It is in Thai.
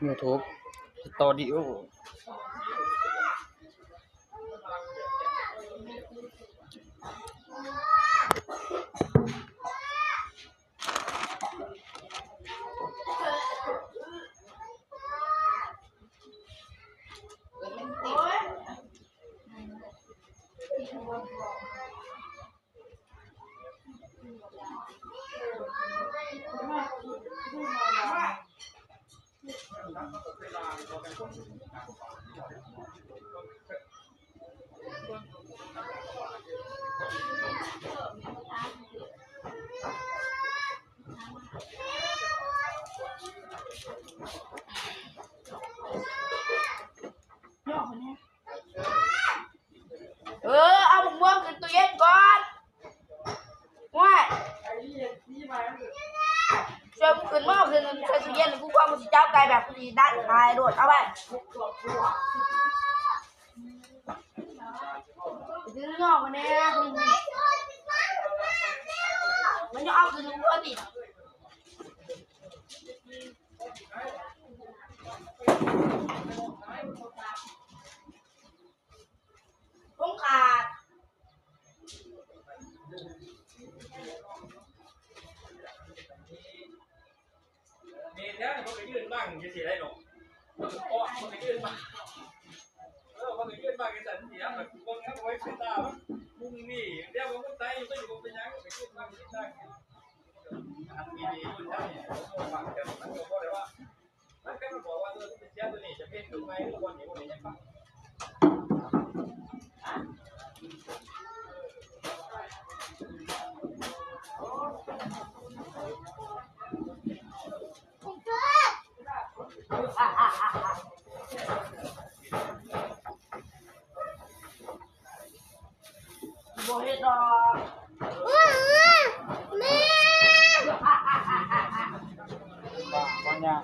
YouTube สตอดิโอเอาหมกม่วงขึ้นตู้เย็นก่อนว้ายช่วยขึ้นหม้อขึ้นใส่ตู้เย็นกูกลัวมึงจะเจ้าไก่แบบกูจะได้ขายรวดเอาไปซื้อนอกมาเนี่ยมันจะเอาขึ้นหัวติผมขาดนี่แล้วมันก็ยืนบ้างจะเสียได้หรอกมันก็มันก็ยืนบ้างมันก็ยืนบ้างกันสันเสียแบบบางครั้งไว้เป็นตามุมนี่เดี๋ยวมันก็ใจไม่อยู่เป็นยังไปยืนบ้างยืนได้อันนี้ยืนได้เนี่ยผมฟังแต่มันก็บอกเลยว่ามันแค่มาบอกว่าเป็นเสียตัวนี้จะเป็นหรือไม่หรือวันนี้วันนี้ยังฟังบ่เฮ็ดดอกแม่ ปัญญา